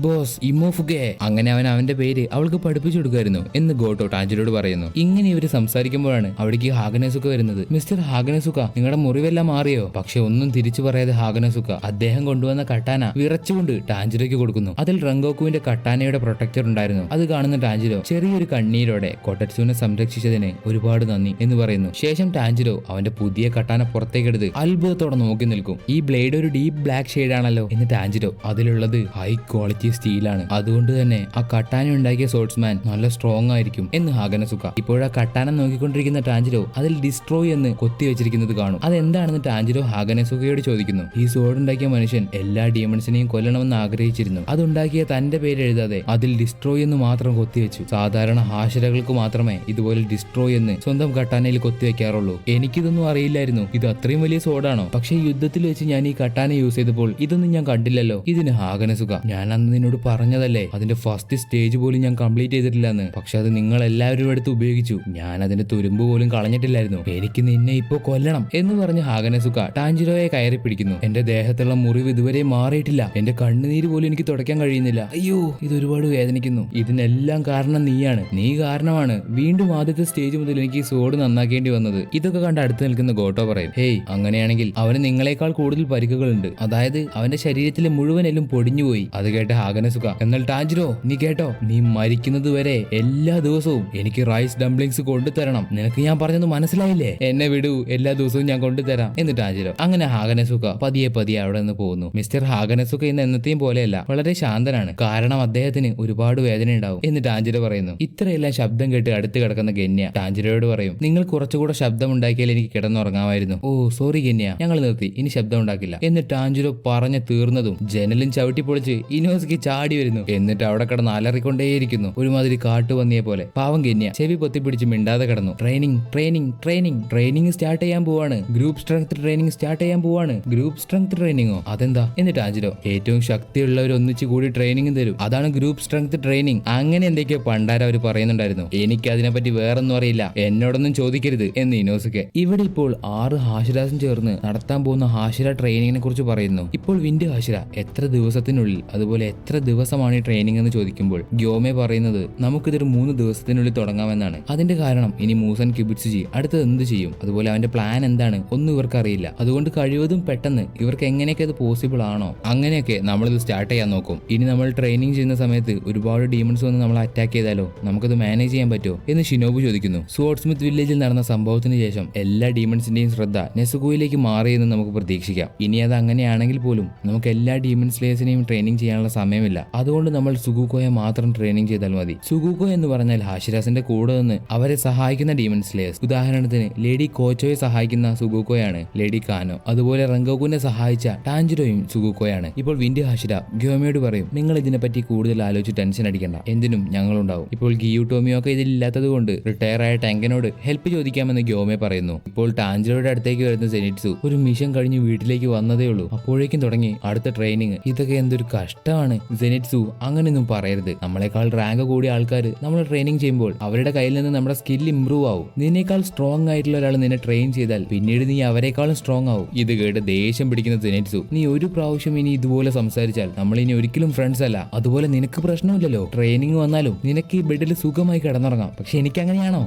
ബോസ് ഇമോഫുക്കെ. അങ്ങനെ അവന്റെ പേര് അവൾക്ക് പഠിപ്പിച്ചു കൊടുക്കായിരുന്നു എന്ന് ഗോട്ടോ ടാഞ്ചിരോട് പറയുന്നു. ഇങ്ങനെ ഇവര് സംസാരിക്കുമ്പോഴാണ് അവിടേക്ക് ഹാഗനെസുക്ക വരുന്നത്. മിസ്റ്റർ ഹാഗനെസുക്ക, നിങ്ങളുടെ മുറിവെല്ലാം മാറിയോ? പക്ഷെ ഒന്നും തിരിച്ചു പറയാതെ ഹാഗനെസുക്ക അദ്ദേഹം കൊണ്ടുവന്ന കട്ടാന വിറച്ചുകൊണ്ട് ടാഞ്ചിരോയ്ക്ക് കൊടുക്കുന്നു. അതിൽ റങ്കോക്കുവിന്റെ കട്ടാനയുടെ പ്രൊട്ടക്ടർ ഉണ്ടായിരുന്നു. അത് കാണുന്ന ടാഞ്ചിരോ ചെറിയൊരു കണ്ണീരോടെ കൊട്ടറ്റ്സുവിനെ സംരക്ഷിച്ചതിന് ഒരുപാട് നന്ദി എന്ന് പറയുന്നു. ശേഷം ടാഞ്ചിരോ അവന്റെ പുതിയ കട്ടാന പുറത്തേക്കെടുത്ത് അത്ഭുതത്തോടെ നോക്കി നിൽക്കും. ഈ ബ്ലേഡ് ഒരു ഡീപ്പ് ബ്ലാക്ക് ഷെയ്ഡ് ആണല്ലോ എന്ന് ടാഞ്ചിരോ. അതിലുള്ളത് ഹൈ ക്വാളിറ്റി സ്റ്റീലാണ്. അതുകൊണ്ട് തന്നെ ആ കട്ടാന ഉണ്ടാക്കിയ സോർട്സ്മാൻ നല്ല സ്ട്രോങ് ആയിരിക്കും എന്ന് ഹാഗനെസുക്ക. ഇപ്പോഴാ കട്ടാന നോക്കിക്കൊണ്ടിരിക്കുന്ന ടാഞ്ചിരോ അതിൽ ഡിസ്ട്രോയ് എന്ന് കൊത്തി വെച്ചിരിക്കുന്നത് കാണും. അതെന്താണെന്ന് ടാഞ്ചിരോ ഹാഗനെസുക്കയോട് ചോദിക്കുന്നു. ഈ സോഡ് ഉണ്ടാക്കിയ മനുഷ്യൻ എല്ലാ ഡീമൺസിനെയും കൊല്ലണമെന്ന് ആഗ്രഹിച്ചിരുന്നു. അതുണ്ടാക്കിയ തന്റെ പേര് എഴുതാതെ അതിൽ ഡിസ്ട്രോയ് എന്ന് മാത്രം കൊത്തിവെച്ചു. സാധാരണ ഹാഷരകൾക്ക് മാത്രമേ ഇതുപോലെ ഡിസ്ട്രോയ് എന്ന് സ്വന്തം കട്ടാനയിൽ കൊത്തിവെക്കാറുള്ളൂ. എനിക്കിതൊന്നും അറിയില്ലായിരുന്നു. ഇത് അത്രയും വലിയ സോഡാണോ? പക്ഷേ യുദ്ധത്തിൽ വെച്ച് ഞാൻ ഈ കട്ടാന യൂസ് ചെയ്തപ്പോൾ ഇതൊന്നും ഞാൻ കണ്ടില്ലല്ലോ. ഇതിന് ഹാഗനെസുക, ഞാൻ അന്ന് നിന്നോട് പറഞ്ഞതല്ലേ, അതിന്റെ ഫസ്റ്റ് സ്റ്റേജ് പോലും ഞാൻ കംപ്ലീറ്റ് ചെയ്തിട്ടില്ലെന്ന്. പക്ഷെ അത് നിങ്ങൾ എല്ലാവരും എടുത്ത് ഉപയോഗിച്ചു. ഞാൻ അതിന്റെ തുരുമ്പ് പോലും കളഞ്ഞിട്ടില്ലായിരുന്നു. എനിക്ക് നിന്നെ ഇപ്പോ കൊല്ലണം എന്ന് പറഞ്ഞ് ഹാഗനെസുക ടാഞ്ചിരോയെ കയറി പിടിക്കുന്നു. എന്റെ ദേഹത്തുള്ള മുറിവ് ഇതുവരെ മാറിയിട്ടില്ല. എന്റെ കണ്ണുനീര് പോലും എനിക്ക് തുടയ്ക്കാൻ കഴിയുന്നില്ല. അയ്യോ, ഇത് ഒരുപാട് വേദനിക്കുന്നു. ഇതിനെല്ലാം കാരണം നീയാണ്. നീ കാരണമാണ് വീണ്ടും ആദ്യത്തെ സ്റ്റേജ് മുതൽ എനിക്ക് ഈ സോഡ് നന്നാക്കേണ്ടി വന്നത്. ഇതൊക്കെ കണ്ട് അടുത്ത് നിൽക്കുന്ന ഗോട്ടോ പറയും, ഹേയ്, അങ്ങനെയാണെങ്കിൽ അവന് നിങ്ങളെക്കാൾ കൂടുതൽ പരിക്കുകളുണ്ട്. അതായത് അവന്റെ ശരീരത്തിലെ മുഴുവൻ എല്ലാം പൊടിഞ്ഞുപോയി. അത് കേട്ട ഹാഗനെസുക, എന്നാൽ ടാഞ്ചിരോ നീ കേട്ടോ, നീ മരിക്കുന്നത് വരെ എല്ലാ ദിവസവും എനിക്ക് റൈസ് ഡംപ്ലിങ്സ് കൊണ്ടുതരണം. നിനക്ക് ഞാൻ പറഞ്ഞത് മനസ്സിലായില്ലേ? എന്നെ വിടൂ, എല്ലാ ദിവസവും ഞാൻ കൊണ്ടുതരാം എന്ന് ടാഞ്ചിരോ. അങ്ങനെ ഹാഗനെസുക പതിയെ അവിടെ നിന്ന് പോകുന്നു. മിസ്റ്റർ ഹാഗനെസുക ഇന്ന് എന്നത്തെയും പോലെയല്ല, വളരെ ശാന്തനാണ്. കാരണം അദ്ദേഹത്തിന് ഒരുപാട് വേദന ഉണ്ടാവും എന്ന് ടാഞ്ചിരോ പറയുന്നു. ഇത്രയെല്ലാം ശബ്ദം കേട്ട് അടുത്ത് കിടക്കുന്ന ഗന്യ ടാഞ്ചിരോയോട് പറയും, നിങ്ങൾ കുറച്ചുകൂടെ ശബ്ദം ഉണ്ടാക്കിയാൽ എനിക്ക് കിടന്നുറങ്ങാമായിരുന്നു. ഓ സോറി ഗന്യ, ഞങ്ങൾ നിർത്തി, ഇനി ശബ്ദം ഉണ്ടാക്കില്ല എന്ന് ടാഞ്ചിരോ പറഞ്ഞു തീർന്നതും ജനലും ചവിട്ടി പൊളിച്ച് ഇനോസുക്ക് ചാടി വരുന്നു. എന്നിട്ട് അവിടെ കിടന്ന് അലറിക്കൊണ്ടേയിരിക്കുന്നു, ഒരുമാതിരി കാട്ടുപന്നിയെ പോലെ. പാവം ഗന്യ ചെവി പൊത്തിപ്പിടിച്ച് മിണ്ടാതെ കിടന്നു. ട്രെയിനിങ് സ്റ്റാർട്ട് ചെയ്യാൻ പോവാണ്. ഗ്രൂപ്പ് സ്ട്രെങ്ത് ട്രെയിനിങ് സ്റ്റാർട്ട് ചെയ്യാൻ പോവാണ്. ഗ്രൂപ്പ് സ്ട്രെങ്ത് ട്രെയിനിങ്ങോ? അതെന്താ? എന്നിട്ട് ടാഞ്ചിരോ, ഏറ്റവും ശക്തിയുള്ളവർ ഒന്നിച്ചു കൂടി ട്രെയിനിങ് തരും, അതാണ് ഗ്രൂപ്പ് സ്ട്രെങ്ത് ട്രെയിനിങ്. അങ്ങനെ എന്തൊക്കെയോ പണ്ടാര അവർ പറയുന്നുണ്ടായിരുന്നു. എനിക്ക് അതിനെപ്പറ്റി വേറൊന്നും അറിയില്ല, എന്നോടൊന്നും ചോദിക്കരുത് എന്ന് ഇനോസുക്കെ. ഇവിടെ ഇപ്പോൾ 6 ഹാഷിരാസും ചേർന്ന് നടത്താൻ പോകുന്ന ഹാഷിര ട്രെയിനിങ്ങിനെ കുറിച്ച് പറയുന്നു. ഇപ്പോൾ വിൻഡ് ഹാഷിര എത്ര ദിവസത്തിനുള്ളിൽ, അതുപോലെ എത്ര ദിവസമാണ് ഈ ട്രെയിനിങ് എന്ന് ചോദിക്കുമ്പോൾ ഗ്യോമെ പറയുന്നത് നമുക്കിതൊരു 3 ദിവസത്തിനുള്ളിൽ തുടങ്ങാമെന്നാണ്. അതിന്റെ കാരണം ഇനി മൂസൻ കിബുറ്റ്സുജി അടുത്തത് എന്ത് ചെയ്യും, അതുപോലെ അവന്റെ പ്ലാൻ എന്താണ് ഒന്നും ഇവർക്ക് അറിയില്ല. അതുകൊണ്ട് കഴിവതും പെട്ടെന്ന് ഇവർക്ക് എങ്ങനെയൊക്കെ അത് പോസിബിൾ ആണോ അങ്ങനെയൊക്കെ നമ്മളിത് സ്റ്റാർട്ട് ചെയ്യാൻ നോക്കും. ഇനി നമ്മൾ ട്രെയിനിങ് ചെയ്യുന്ന സമയത്ത് ഒരുപാട് ഡീമൺ ഡീമൺസ് വന്ന് നമ്മളെ അറ്റാക്ക് ചെയ്താലോ, നമുക്കത് മാനേജ് ചെയ്യാൻ പറ്റുമോ എന്ന് ഷിനോബു ചോദിക്കുന്നു. സ്വാർഡ് സ്മിത്ത് വില്ലേജിൽ നടന്ന സംഭവത്തിന് ശേഷം എല്ലാ ഡീമൺസിന്റെയും ശ്രദ്ധ നെസുക്കോയിലേക്ക് മാറിയെന്ന് നമുക്ക് പ്രതീക്ഷിക്കാം. ഇനി അത് അങ്ങനെയാണെങ്കിൽ പോലും നമുക്ക് എല്ലാ ഡീമൺ സ്ലേയേഴ്സിനെയും ട്രെയിനിങ് ചെയ്യാനുള്ള സമയമില്ല. അതുകൊണ്ട് നമ്മൾ സുഗുക്കോയെ മാത്രം ട്രെയിനിങ് ചെയ്താൽ മതി. സുഗുക്കോ എന്ന് പറഞ്ഞാൽ ഹാഷിരാസിന്റെ കൂടെ നിന്ന് അവരെ സഹായിക്കുന്ന ഡീമൺ സ്ലേയേഴ്സ്. ഉദാഹരണത്തിന് ലേഡി കോച്ചോയെ സഹായിക്കുന്ന സുഗുക്കോയാണ് ലേഡി കാനോ. അതുപോലെ റങ്കോകുനെ സഹായിച്ച ടാൻജിറോയും സുഗുക്കോയാണ്. ഇപ്പോൾ വിൻഡി ഹാഷിര ഗ്യോമയോട് പറയും, നിങ്ങൾ ഇതിനെപ്പറ്റി കൂടുതൽ ആലോചിച്ച് ടെൻഷൻ അടിക്കണ്ട, എന്തിനും ഞങ്ങളുണ്ടാവും. ഇപ്പോൾ ഗിയു ടോമിയോ ഒക്കെ ഇതിലില്ലാത്തത് കൊണ്ട് റിട്ടയർ ആയ ടെങ്കനോട് ഹെൽപ്പ് ചോദിക്കാമെന്ന് ഗ്യോമെ പറയുന്നു. ഇപ്പോൾ ടാൻജിറോയുടെ അടുത്തേക്ക് വരുന്ന സെനിറ്റ്സു ഒരു മിഷൻ കഴിഞ്ഞ് വീട്ടിലേക്ക് വന്നതേ ഉള്ളൂ. അപ്പോഴേക്കും തുടങ്ങി അടുത്ത ട്രെയിനിങ്. ഇതൊക്കെ എന്തൊരു കഷ്ടമാണ്. സെനിറ്റ്സു അങ്ങനെയൊന്നും പറയരുത്. നമ്മളെക്കാൾ റാങ്ക് കൂടിയ ആൾക്കാർ നമ്മൾ ട്രെയിനിങ് ചെയ്യുമ്പോൾ അവരുടെ കയ്യിൽ നിന്ന് നമ്മുടെ സ്കിൽ ഇംപ്രൂവ് ആവും. നിന്നേക്കാൾ സ്ട്രോങ് ആയിട്ടുള്ള ഒരാൾ നിന്നെ ട്രെയിൻ ചെയ്താൽ പിന്നീട് നീ അവരെക്കാളും സ്ട്രോങ് ആവും. ഇത് കേട്ട് ദേഷ്യം പിടിക്കുന്ന സെനിറ്റ്സു, നീ ഒരു പ്രാവശ്യം ഇനി ഇതുപോലെ സംസാരിച്ചാൽ നമ്മൾ ഇനി ഒരിക്കലും ഫ്രണ്ട്സ് അല്ല. അതുപോലെ നിനക്ക് പ്രശ്നമില്ലല്ലോ, ട്രെയിനിങ് വന്നാലും നിനക്ക് ഈ ബെഡിൽ സുഖമായി കിടന്നുറങ്ങാം. പക്ഷെ എനിക്ക് അങ്ങനെയാണോ?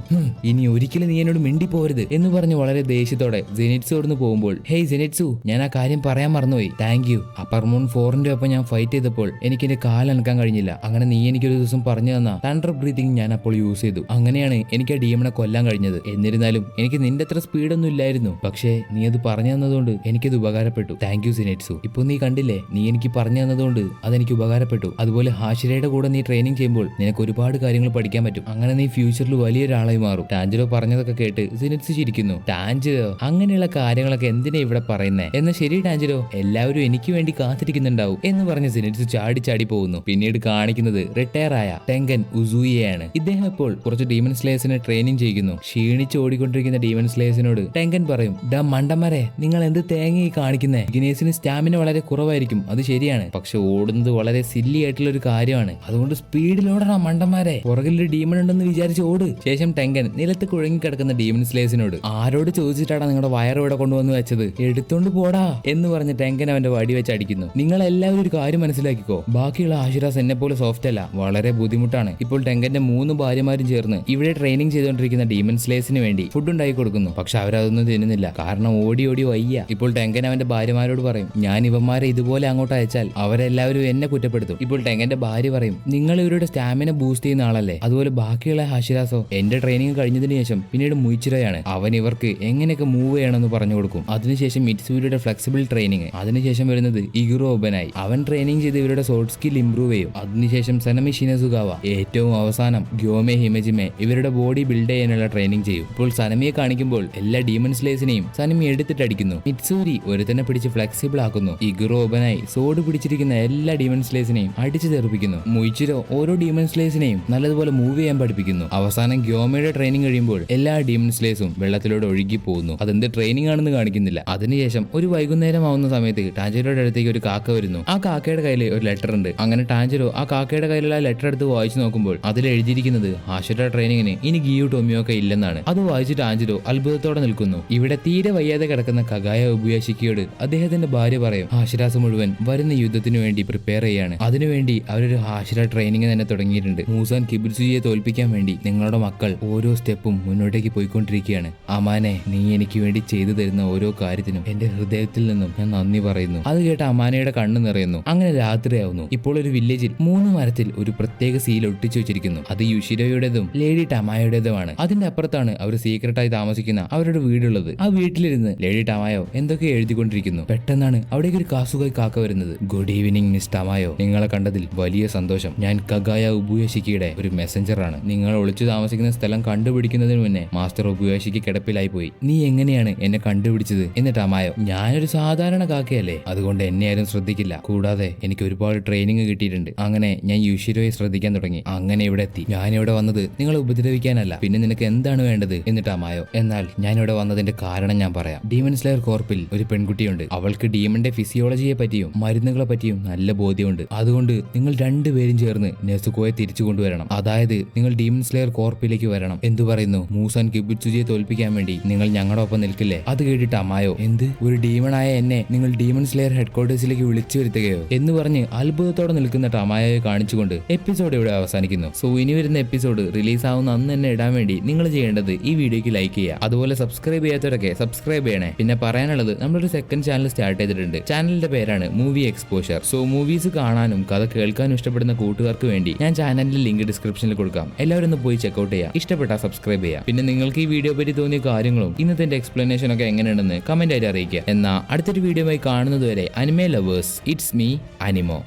ഇനി ഒരിക്കലും നീ എന്നോട് മിണ്ടി പോരുത് എന്ന് പറഞ്ഞ് വളരെ ദേഷ്യത്തോടെ സെനിറ്റ്സു അവിടുന്ന് പോകുമ്പോൾ, ഹേയ് സെനിറ്റ്സു, ഞാൻ ആ കാര്യം പറയാൻ മറന്നുപോയി. Thank you. അപ്പർ മൂൺ 4ന്റെ ഒപ്പം ഞാൻ ഫൈറ്റ് ചെയ്തപ്പോൾ എനിക്ക് എന്റെ കാലനക്കാൻ കഴിഞ്ഞില്ല. അങ്ങനെ നീ എനിക്കൊരു ദിവസം പറഞ്ഞു തന്ന തണ്ടർ ബ്രീതിങ് ഞാൻ അപ്പോൾ യൂസ് ചെയ്തു. അങ്ങനെയാണ് എനിക്ക് ആ ഡീമണെ കൊല്ലാൻ കഴിഞ്ഞത്. എന്നിരുന്നാലും എനിക്ക് നിന്റെ അത്ര സ്പീഡൊന്നും ഇല്ലായിരുന്നു. പക്ഷേ നീ അത് പറഞ്ഞു തന്നതുകൊണ്ട് എനിക്കത് ഉപകാരപ്പെട്ടു. Thank you സെനിറ്റ്സു. ഇപ്പൊ നീ കണ്ടില്ലേ, നീ എനിക്ക് പറഞ്ഞു തന്നതുകൊണ്ട് അതെനിക്ക് ഉപകാരപ്പെട്ടു. അതുപോലെ ഹാഷിരയുടെ കൂടെ നീ ട്രെയിനിങ് ചെയ്യുമ്പോൾ നിനക്ക് ഒരുപാട് കാര്യങ്ങൾ പഠിക്കാൻ പറ്റും. അങ്ങനെ നീ ഫ്യൂച്ചറിൽ വലിയൊരാളായി മാറും. ടാൻജിറോ പറഞ്ഞതൊക്കെ കേട്ട് സെനിറ്റ്സു ചിരിക്കുന്നു. ടാൻജിറോ, അങ്ങനെയുള്ള കാര്യങ്ങളൊക്കെ എന്തിനാ ഇവിടെ പറയുന്നേ? എന്നാ ശരി ടാൻജിറോ, എല്ലാവരും എനിക്ക് വേണ്ടി കാത്തിരിക്കുന്നുണ്ടാവും എന്ന് പറഞ്ഞ് സെനിറ്റ്സു ചാടി ചാടി പോകുന്നു. പിന്നീട് കാണിക്കുന്നത് റിട്ടയർ ആയ ടെങ്കൻ ഉസൂയിയെയാണ്. ഇദ്ദേഹം ഇപ്പോൾ കുറച്ച് ഡീമൺ സ്ലേയേഴ്സിനെ ട്രെയിനിങ് ചെയ്യുന്നു. ക്ഷീണിച്ച് ഓടിക്കൊണ്ടിരിക്കുന്ന ഡീമൺ സ്ലേയേഴ്സിനോട് ടെങ്കൻ പറയും, ഡാ മണ്ടന്മാരെ, നിങ്ങൾ എന്ത് തേങ്ങയായി കാണിക്കുന്നേ? ഗിനേസിന് സ്റ്റാമിന വളരെ കുറവായിരിക്കും, അത് ശരിയാണ്. പക്ഷെ ഓടുന്നത് വളരെ സില്ലി ആയിട്ടുള്ള ഒരു കാര്യമാണ്. അതുകൊണ്ട് സ്പീഡിലോടാ മണ്ടന്മാരെ, പുറകിലൊരു ഡീമൺ ഉണ്ടെന്ന് വിചാരിച്ച് ഓട്. ശേഷം ടെങ്കൻ നിലത്ത് കുഴങ്ങി കിടക്കുന്ന ഡീമൺ സ്ലേയേഴ്സിനോട്, ആരോട് ചോദിച്ചിട്ടാണ് നിങ്ങളുടെ വയർ ഇവിടെ കൊണ്ടുവന്ന് വെച്ചത്? എടുത്തോണ്ട് പോടാ എന്ന് പറഞ്ഞ് ടെങ്കൻ അവന്റെ വടി വെച്ച് അടിക്കുന്നു. നിങ്ങൾ എല്ലാവരും ഒരു കാര്യം മനസ്സിലാക്കിക്കോ, ബാക്കിയുള്ള ആഷിറാസ് എന്നെ പോലെ സോഫ്റ്റ് അല്ല, വളരെ ബുദ്ധിമുട്ടാണ്. ഇപ്പോൾ ടെങ്കന്റെ 3 ഭാര്യമാരും ചേർന്ന് ഇവിടെ ട്രെയിനിങ് ചെയ്തുകൊണ്ടിരിക്കുന്ന ഡീമൺ സ്ലേയേഴ്സിന് വേണ്ടി ഫുഡ് ഉണ്ടാക്കി കൊടുക്കുന്നു. പക്ഷെ അവരതൊന്നും തിന്നുന്നില്ല, കാരണം ഓടി ഓടി വയ്യ. ഇപ്പോൾ ടെങ്കൻ അവന്റെ ഭാര്യമാരോട് പറയും, ഞാൻ ഇവന്മാരെ ഇതുപോലെ അങ്ങോട്ട് അയച്ചാൽ അവരെല്ലാവരും എന്നെ കുറ്റപ്പെടുത്തും. ഇപ്പോൾ ടെങ്കന്റെ ഭാര്യ പറയും, നിങ്ങൾ ഇവരുടെ സ്റ്റാമിന ബൂസ്റ്റ് ചെയ്യുന്ന ആളല്ലേ? അതുപോലെ ബാക്കിയുള്ള ഹാഷിരാസോ എന്റെ ട്രെയിനിങ് കഴിഞ്ഞതിന് ശേഷം പിന്നീട് മുയിച്ചിറയാണ്. അവൻ ഇവർക്ക് എങ്ങനെയൊക്കെ മൂവ് ചെയ്യണമെന്ന് പറഞ്ഞു കൊടുക്കും. അതിനുശേഷം മിറ്റ്സൂരിയുടെ ഫ്ലെക്സിബിൾ ട്രെയിനിങ്. അതിനുശേഷം വരുന്നത് ഇഗുറോ ഒബനായി. അവൻ ട്രെയിനിങ് ചെയ്ത് ഇവരുടെ സോഫ്റ്റ് സ്കിൽ ഇംപ്രൂവ് ചെയ്യും. അതിനുശേഷം സനമി ഷിനസുഗാവ, ഏറ്റവും അവസാനം ഗ്യോമെ ഹിമജിമെ ഇവരുടെ ബോഡി ബിൽഡ് ചെയ്യാനുള്ള ട്രെയിനിങ് ചെയ്യും. ഇപ്പോൾ സനമിയെ കാണിക്കുമ്പോൾ എല്ലാ ഡീമൺ സ്ലേയേഴ്സിനെയും സനമി എടുത്തിട്ട് അടിക്കുന്നു. മിറ്റ്സൂരി ഒരുത്തനെ പിടിച്ച് ഫ്ലെക്സിബിൾ ആക്കുന്നു. ഇഗുറോ ഒബനായി സോഡ് പിടിച്ചിരിക്കുന്ന എല്ലാ ഡീമൺ സ്ലേയേഴ്സിനെയും അടിച്ചു തെറിപ്പിക്കുന്നു. മുയിച്ചിരോ ഓരോ ഡീമൺ സ്ലേയേഴ്സിനെയും നല്ലതുപോലെ മൂവ് ചെയ്യാൻ പഠിപ്പിക്കുന്നു. അവസാനം ഗ്യോമയുടെ ട്രെയിനിങ് കഴിയുമ്പോൾ എല്ലാ ഡീമൺ സ്ലേയേഴ്സും വെള്ളത്തിലൂടെ ഒഴുകി പോകുന്നു. അതെന്ത് ട്രെയിനിങ് ആണെന്ന് കാണിക്കുന്നില്ല. അതിനുശേഷം ഒരു വൈകുന്നേരം ആവുന്ന സമയത്ത് ടാൻജിറോയുടെ അടുത്തേക്ക് ഒരു കാക്ക വരുന്നു. ആ കാക്കയുടെ കയ്യിൽ ഒരു ലെറ്റർ ഉണ്ട്. അങ്ങനെ ടാൻജിറോ ആ കാക്കയുടെ കയ്യിലുള്ള ലെറ്റർ എടുത്ത് വായിച്ചു നോക്കുമ്പോൾ അതിൽ എഴുതിയിരിക്കുന്നത് ഹാഷിര ട്രെയിനിങ്ങിന് ഇനി ഗിയു ടോമിയോ ഒക്കെ ഇല്ലെന്നാണ്. അത് വായിച്ച് ടാൻജിറോ അത്ഭുതത്തോടെ നിൽക്കുന്നു. ഇവിടെ തീരെ വയ്യാതെ കിടക്കുന്ന കഗായ ഉബുയാഷിക്കിയോട് അദ്ദേഹത്തിന്റെ ഭാര്യ പറയും, ഹാഷിരാസ് മുഴുവൻ വരുന്ന യുദ്ധത്തിനു വേണ്ടി പ്രിപ്പയർ ചെയ്യാണ്. അതിനുവേണ്ടി അവരൊരു ഹാഷിര ട്രെയിനിങ് തന്നെ തുടങ്ങിയിട്ടുണ്ട്. മൂസാൻ കിബിത്സുജിയെ തോൽപ്പിക്കാൻ വേണ്ടി നിങ്ങളുടെ മക്കൾ ഓരോ സ്റ്റെപ്പും മുന്നോട്ടേക്ക് പോയിക്കൊണ്ടിരിക്കുകയാണ്. അമാനെ, നീ എനിക്ക് വേണ്ടി ചെയ്തു തരുന്ന ഓരോ കാര്യത്തിനും എന്റെ ഹൃദയത്തിൽ നിന്നും ഞാൻ നന്ദി പറയുന്നു. അത് കേട്ട് അമാനയുടെ കണ്ണ് നിറയുന്നു. അങ്ങനെ രാത്രിയാവുന്നു. ഇപ്പോൾ ഒരു വില്ലേജിൽ 3 മരത്തിൽ ഒരു പ്രത്യേക സീൽ ഒട്ടിച്ചു വെച്ചിരിക്കുന്നു. അത് യുഷിരോയുടേതും ലേഡി ടമായോടേതുമാണ്. അതിന്റെ അപ്പുറത്താണ് അവർ സീക്രട്ടായി താമസിക്കുന്ന അവരുടെ വീടുള്ളത്. ആ വീട്ടിലിരുന്ന് ലേഡി ടമായോ എന്തൊക്കെ എഴുതിക്കൊണ്ടിരിക്കുന്നു. പെട്ടെന്നാണ് അവിടേക്ക് ഒരു കാസുകായി കാക്ക വരുന്നത്. ഗുഡ് ഈവനിങ് മിസ് ടമായോ, നിങ്ങളെ കണ്ടതിൽ വലിയ സന്തോഷം. ഞാൻ കഗായ ഉബുയാഷിക്കിയുടെ ഒരു മെസ്സഞ്ചറാണ്. നിങ്ങൾ ഒളിച്ചു താമസിക്കുന്ന സ്ഥലം കണ്ടുപിടിക്കുന്നതിന് മുന്നേ മാസ്റ്റർ ഉബുയാഷിക്ക് കിടപ്പിലായി പോയി. നീ എങ്ങനെയാണ് എന്നെ കണ്ടുപിടിച്ചത്? എന്നിട്ട് ടമായോ, ഞാനൊരു സാധാരണ കാക്കയല്ലേ, അതുകൊണ്ട് എന്നെ ആരും ശ്രദ്ധിക്കില്ല. കൂടാതെ എനിക്ക് ഒരുപാട് ട്രെയിനിങ് കിട്ടിയിട്ടുണ്ട്. അങ്ങനെ ഞാൻ യുഷിരോയെ ശ്രദ്ധിക്കാൻ തുടങ്ങി. അങ്ങനെ ഇവിടെ എത്തി. ഞാനിവിടെ വന്നത് നിങ്ങളെ ഉപദ്രവിക്കാനല്ല. പിന്നെ നിനക്ക് എന്താണ് വേണ്ടത്? എന്നിട്ട് അമായോ, എന്നാൽ ഞാനിവിടെ വന്നതിന്റെ കാരണം ഞാൻ പറയാം. ഡീമൺ സ്ലെയർ കോർപ്പിൽ ഒരു പെൺകുട്ടിയുണ്ട്. അവൾക്ക് ഡീമന്റെ ഫിസിയോളജിയെ പറ്റിയും മരുന്നുകളെ പറ്റിയും നല്ല ബോധ്യമുണ്ട്. അതുകൊണ്ട് നിങ്ങൾ 2 പേരും ചേർന്ന് നെസുക്കോയെ തിരിച്ചു കൊണ്ടുവരണം. അതായത് നിങ്ങൾ ഡീമൺ സ്ലെയർ കോർപ്പിലേക്ക് വരണം. എന്തു പറയുന്നു? മൂസാൻ കിബുത്സുജിയെ തോൽപ്പിക്കാൻ വേണ്ടി നിങ്ങൾ ഞങ്ങളുടെ ഒപ്പം നിൽക്കില്ലേ? അത് കേട്ടിട്ട് അമായോ, എന്ത്, ഒരു ഡീമണായ എന്നെ നിങ്ങൾ ഡീമൺ സ്ലെയർ ഹെഡ്ക്വാർട്ടേഴ്സിലേക്ക് വിളിച്ചു വരുത്തുകയോ എന്ന് പറഞ്ഞ് അത്ഭുതത്തോടെ നിൽക്കുന്ന ടമായോയെ കാണിച്ചുകൊണ്ട് എപ്പിസോഡ് ഇവിടെ അവസാനിക്കുന്നു. സോ ഇനി വരുന്ന എപ്പിസോഡ് റിലീസ് ആവുന്ന അന്ന് തന്നെ ഇടാൻ വേണ്ടി നിങ്ങൾ ചെയ്യേണ്ടത് ഈ വീഡിയോക്ക് ലൈക്ക് ചെയ്യുക. അതുപോലെ സബ്സ്ക്രൈബ് ചെയ്യാത്തവരൊക്കെ സബ്സ്ക്രൈബ് ചെയ്യണേ. പിന്നെ പറയാനുള്ളത്, നമ്മളൊരു സെക്കൻഡ് ചാനൽ സ്റ്റാർട്ട് ചെയ്തിട്ടുണ്ട്. ചാനലിന്റെ പേരാണ് മൂവി എക്സ്പോഷർ. സോ മൂവീസ് കാണാനും കഥ കേൾക്കാനും ഇഷ്ടപ്പെടുന്ന കൂട്ടുകാർക്ക് വീഡിയോകൾക്ക് വേണ്ടി ഞാൻ ചാനലിന്റെ ലിങ്ക് ഡിസ്ക്രിപ്ഷനിൽ കൊടുക്കാം. എല്ലാവരും ഒന്ന് പോയി ചെക്കൗട്ട് ചെയ്യാം. ഇഷ്ടപ്പെട്ടാൽ സബ്സ്ക്രൈബ് ചെയ്യാം. പിന്നെ നിങ്ങൾക്ക് ഈ വീഡിയോ പറ്റി തോന്നിയ കാര്യങ്ങളും ഇന്നത്തെ എക്സ്പ്ലനേഷൻ ഒക്കെ എങ്ങനെയുണ്ടെന്ന് കമന്റ് ആയിട്ട് അറിയിക്കുക. എന്നാൽ അടുത്തൊരു വീഡിയോ ആയി കാണുന്നതുവരെ അനിമേ ലവേഴ്സ്, ഇറ്റ്സ് മീ അനിമോ.